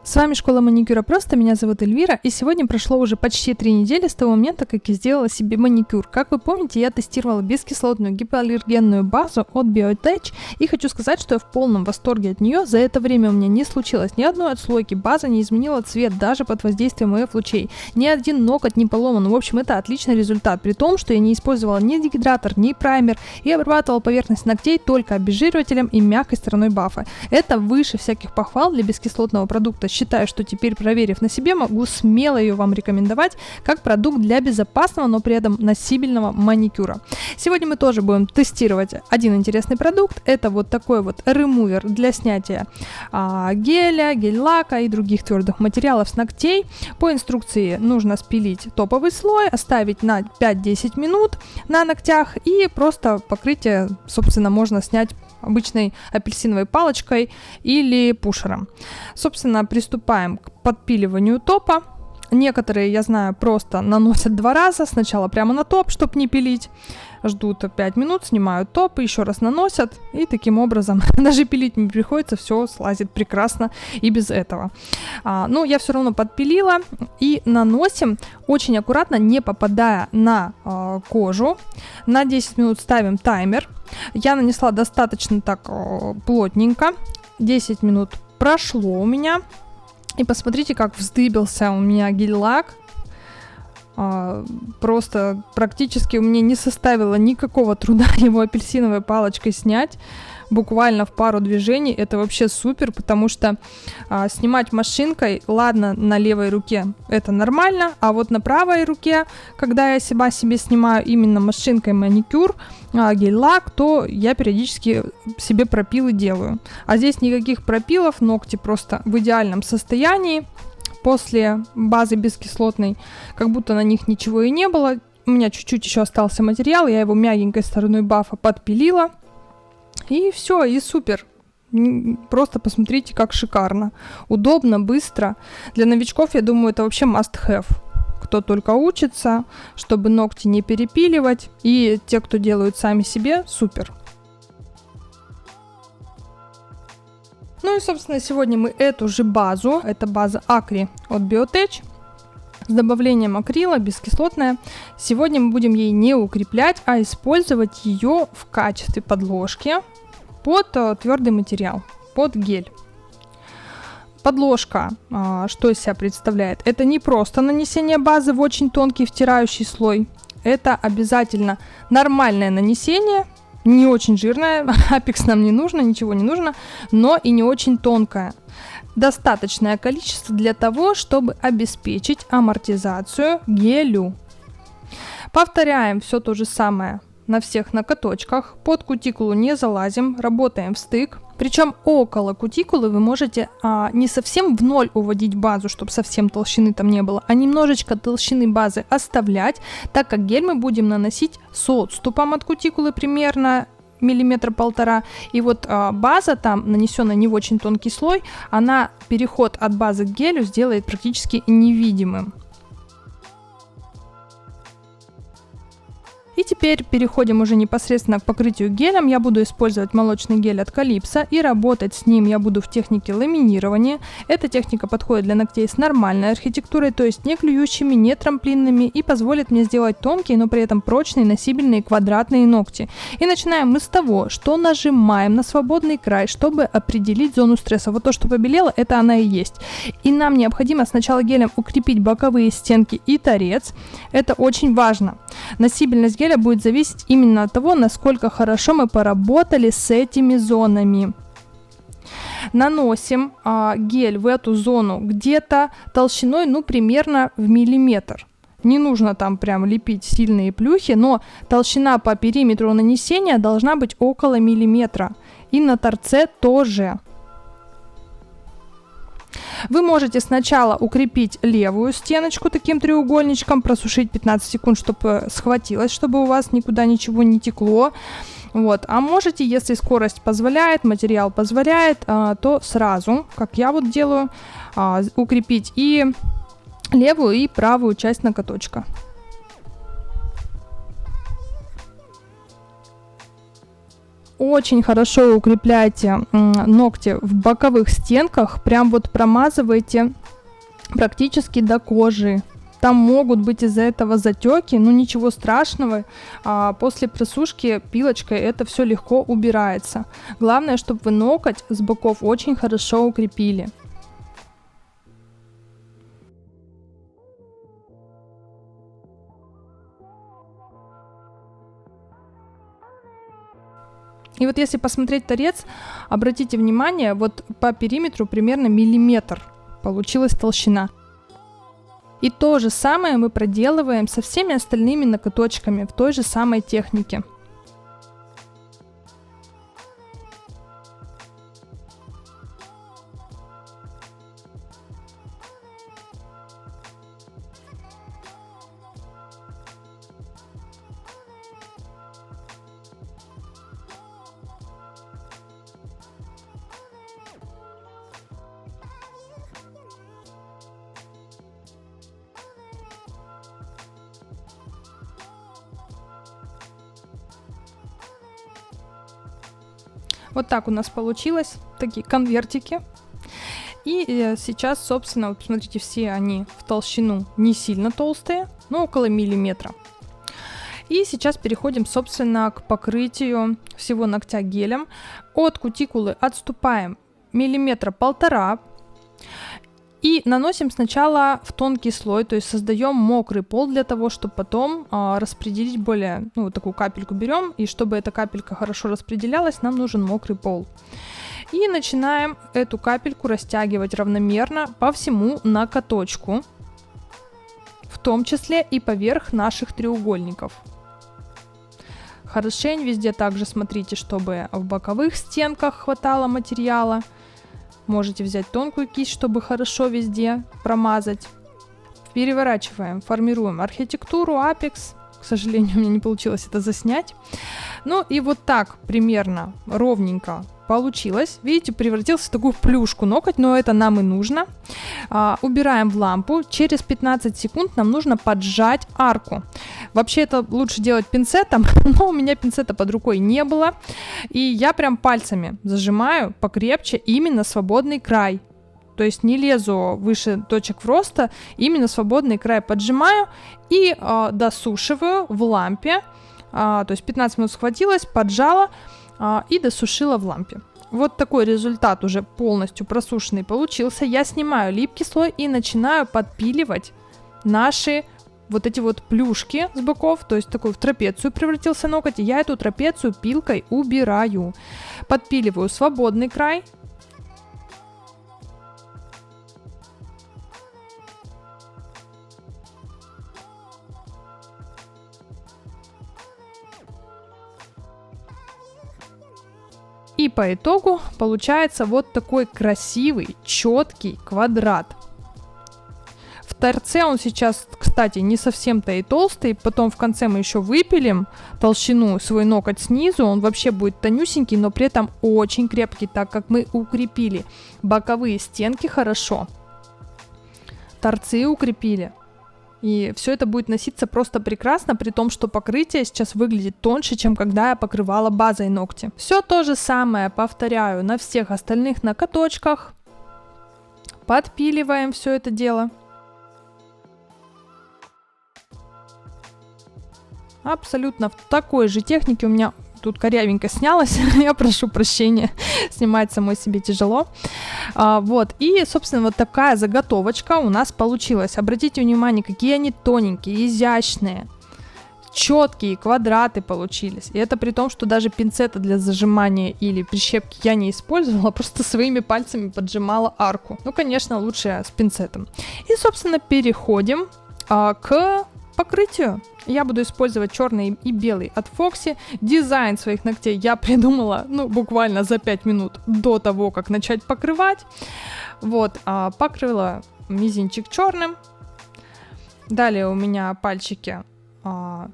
С вами Школа маникюра просто, меня зовут Эльвира, и сегодня прошло уже почти 3 недели с того момента, как я сделала себе маникюр. Как вы помните, я тестировала бескислотную гипоаллергенную базу от Biotech, и хочу сказать, что я в полном восторге от нее. За это время у меня не случилось ни одной отслойки, база не изменила цвет даже под воздействием ЭФ-лучей, ни один ноготь не поломан. В общем, это отличный результат, при том, что я не использовала ни дегидратор, ни праймер, и обрабатывала поверхность ногтей только обезжиривателем и мягкой стороной бафа. Это выше всяких похвал для бескислотного продукта. Считаю, что теперь, проверив на себе, могу смело ее вам рекомендовать как продукт для безопасного, но при этом носибельного маникюра. Сегодня мы тоже будем тестировать один интересный продукт. Это вот такой вот ремувер для снятия геля, гель-лака и других твердых материалов с ногтей. По инструкции нужно спилить топовый слой, оставить на 5-10 минут на ногтях, и просто покрытие, собственно, можно снять обычной апельсиновой палочкой или пушером. Собственно, приступаем к подпиливанию топа. Некоторые, я знаю, просто наносят 2 раза, сначала прямо на топ, чтобы не пилить, ждут 5 минут, снимают топ и еще раз наносят, и таким образом даже пилить не приходится, все слазит прекрасно и без этого. Но я все равно подпилила, и наносим очень аккуратно, не попадая на кожу. На 10 минут ставим таймер. Я нанесла достаточно так плотненько, 10 минут прошло у меня. И посмотрите, как вздыбился у меня гель-лак. Просто практически у меня не составило никакого труда его апельсиновой палочкой снять. Буквально в пару движений. Это вообще супер, потому что снимать машинкой, ладно, на левой руке это нормально, а вот на правой руке, когда я себе снимаю именно машинкой маникюр, гель-лак, то я периодически себе пропилы делаю. А здесь никаких пропилов, ногти просто в идеальном состоянии. После базы бескислотной, как будто на них ничего и не было. У меня чуть-чуть еще остался материал, я его мягенькой стороной бафа подпилила. И все, и супер. Просто посмотрите, как шикарно. Удобно, быстро. Для новичков, я думаю, это вообще must have. Кто только учится, чтобы ногти не перепиливать. И те, кто делают сами себе, супер. Ну и, собственно, сегодня мы эту же базу, это база Acry от Biotech, с добавлением акрила, бескислотная. Сегодня мы будем ей не укреплять, а использовать ее в качестве подложки под твердый материал, под гель. Подложка, что из себя представляет? Это не просто нанесение базы в очень тонкий втирающий слой. Это обязательно нормальное нанесение, не очень жирное, апекс нам не нужно, ничего не нужно, но и не очень тонкое. Достаточное количество для того, чтобы обеспечить амортизацию гелю. Повторяем все то же самое на всех ноготочках. Под кутикулу не залазим, работаем в стык. Причем около кутикулы вы можете не совсем в ноль уводить базу, чтобы совсем толщины там не было, а немножечко толщины базы оставлять, так как гель мы будем наносить с отступом от кутикулы примерно 1-1,5 мм. И вот база там, нанесенная не в очень тонкий слой, она переход от базы к гелю сделает практически невидимым. И теперь переходим уже непосредственно к покрытию гелем. Я буду использовать молочный гель от Calypso, и работать с ним я буду в технике ламинирования. Эта техника подходит для ногтей с нормальной архитектурой, то есть не клюющими, не трамплинными, и позволит мне сделать тонкие, но при этом прочные, носибельные квадратные ногти. И начинаем мы с того, что нажимаем на свободный край, чтобы определить зону стресса. Вот то, что побелело, это она и есть. И нам необходимо сначала гелем укрепить боковые стенки и торец. Это очень важно. Носибельность геля будет зависеть именно от того, насколько хорошо мы поработали с этими зонами. Наносим гель в эту зону где-то толщиной, примерно в миллиметр. Не нужно там прям лепить сильные плюхи, но толщина по периметру нанесения должна быть около миллиметра. И на торце тоже. Вы можете сначала укрепить левую стеночку таким треугольничком, просушить 15 секунд, чтобы схватилось, чтобы у вас никуда ничего не текло. Вот. А можете, если скорость позволяет, материал позволяет, то сразу, как я вот делаю, укрепить и левую, и правую часть ноготочка. очень хорошо укрепляйте ногти в боковых стенках, прям вот промазывайте практически до кожи. Там могут быть из-за этого затеки, но ничего страшного. После просушки пилочкой это все легко убирается. Главное, чтобы вы ноготь с боков очень хорошо укрепили. И вот если посмотреть торец, обратите внимание, вот по периметру примерно миллиметр получилась толщина. И то же самое мы проделываем со всеми остальными ноготочками в той же самой технике. Вот так у нас получилось, такие конвертики. И сейчас, собственно, вот посмотрите, все они в толщину не сильно толстые, но около миллиметра. И сейчас переходим, собственно, к покрытию всего ногтя гелем. От кутикулы отступаем 1-1,5 мм. И наносим сначала в тонкий слой, то есть создаем мокрый пол для того, чтобы потом распределить более, вот такую капельку берем, и чтобы эта капелька хорошо распределялась, нам нужен мокрый пол. И начинаем эту капельку растягивать равномерно по всему ноготочку, в том числе и поверх наших треугольников. Хорошенько везде также смотрите, чтобы в боковых стенках хватало материала. Можете взять тонкую кисть, чтобы хорошо везде промазать. Переворачиваем, формируем архитектуру, апекс. К сожалению, у меня не получилось это заснять. Ну и вот так примерно ровненько получилось. Видите, превратился в такую плюшку ноготь, но это нам и нужно. Убираем в лампу. Через 15 секунд нам нужно поджать арку. Вообще это лучше делать пинцетом, но у меня пинцета под рукой не было. И я прям пальцами зажимаю покрепче именно свободный край. То есть не лезу выше точек роста, именно свободный край поджимаю и досушиваю в лампе. То есть 15 минут схватилась, поджала и досушила в лампе. Вот такой результат уже полностью просушенный получился. Я снимаю липкий слой и начинаю подпиливать наши вот эти вот плюшки с боков, то есть такой в трапецию превратился ноготь, и я эту трапецию пилкой убираю. Подпиливаю свободный край. И по итогу получается вот такой красивый, четкий квадрат. В торце он сейчас, кстати, не совсем-то и толстый. Потом в конце мы еще выпилим толщину свой ноготь снизу. Он вообще будет тонюсенький, но при этом очень крепкий, так как мы укрепили боковые стенки хорошо. Торцы укрепили. И все это будет носиться просто прекрасно, при том, что покрытие сейчас выглядит тоньше, чем когда я покрывала базой ногти. Все то же самое повторяю на всех остальных ноготочках. Подпиливаем все это дело. Абсолютно в такой же технике у меня тут корявенько снялось, я прошу прощения, снимать самой себе тяжело. Вот, и, собственно, вот такая заготовочка у нас получилась. Обратите внимание, какие они тоненькие, изящные, четкие квадраты получились. И это при том, что даже пинцета для зажимания или прищепки я не использовала, просто своими пальцами поджимала арку. Ну, конечно, лучше с пинцетом. И, собственно, переходим к покрытию. Я буду использовать черный и белый от Foxy. Дизайн своих ногтей я придумала, буквально за 5 минут до того, как начать покрывать. Вот, покрыла мизинчик черным. Далее у меня пальчики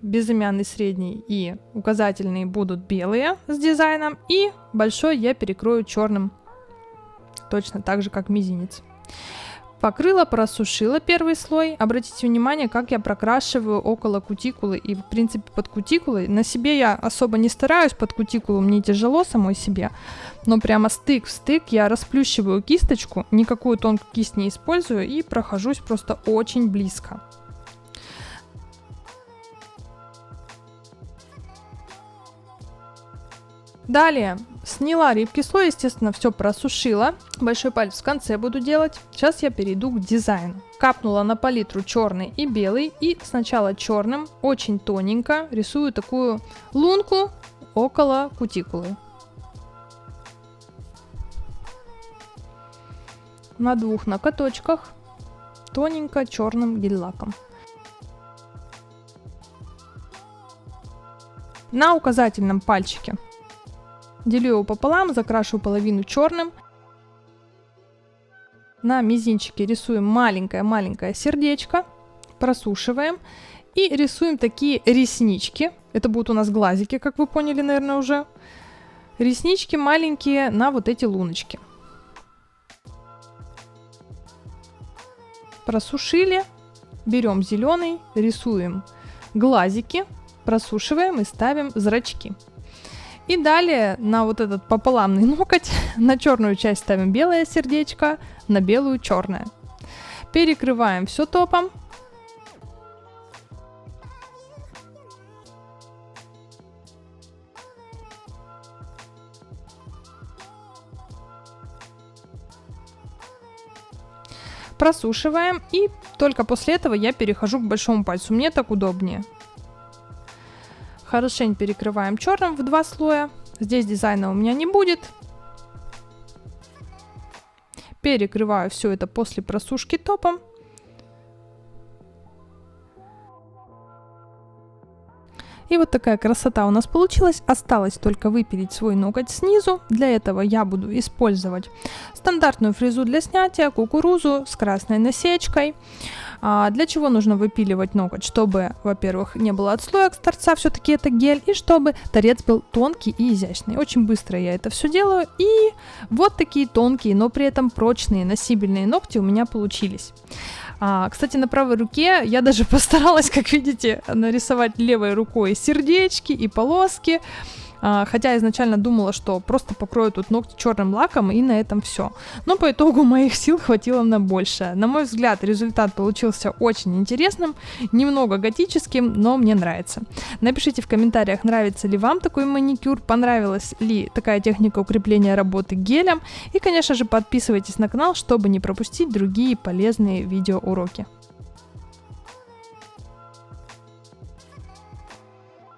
безымянный, средний и указательный будут белые с дизайном. И большой я перекрою черным, точно так же, как мизинец. Покрыла, просушила первый слой. Обратите внимание, как я прокрашиваю около кутикулы и, в принципе, под кутикулой. На себе я особо не стараюсь, под кутикулу мне тяжело самой себе. Но прямо стык в стык я расплющиваю кисточку, никакую тонкую кисть не использую и прохожусь просто очень близко. Далее сняла рыбкий слой, естественно, все просушила. Большой палец в конце буду делать. Сейчас я перейду к дизайну. Капнула на палитру черный и белый. И сначала черным, очень тоненько, рисую такую лунку около кутикулы. На 2 ноготочках, тоненько черным гель-лаком. На указательном пальчике делю его пополам, закрашиваю половину черным. На мизинчике рисуем маленькое-маленькое сердечко, просушиваем и рисуем такие реснички. Это будут у нас глазики, как вы поняли, наверное, уже. Реснички маленькие на вот эти луночки. Просушили, берем зеленый, рисуем глазики, просушиваем и ставим зрачки. И далее на вот этот пополамный ноготь, на черную часть ставим белое сердечко, на белую черное. Перекрываем все топом. Просушиваем, и только после этого я перехожу к большому пальцу. Мне так удобнее. Хорошенько перекрываем черным в 2 слоя. Здесь дизайна у меня не будет. Перекрываю все это после просушки топом. И вот такая красота у нас получилась. Осталось только выпилить свой ноготь снизу. Для этого я буду использовать стандартную фрезу для снятия, кукурузу с красной насечкой. Для чего нужно выпиливать ноготь? Чтобы, во-первых, не было отслоек с торца, все-таки это гель, и чтобы торец был тонкий и изящный. Очень быстро я это все делаю, и вот такие тонкие, но при этом прочные носибельные ногти у меня получились. Кстати, на правой руке я даже постаралась, как видите, нарисовать левой рукой сердечки и полоски. Хотя изначально думала, что просто покрою тут ногти черным лаком, и на этом все. Но по итогу моих сил хватило на большее. На мой взгляд, результат получился очень интересным, немного готическим, но мне нравится. Напишите в комментариях, нравится ли вам такой маникюр, понравилась ли такая техника укрепления работы гелем. И, конечно же, подписывайтесь на канал, чтобы не пропустить другие полезные видеоуроки.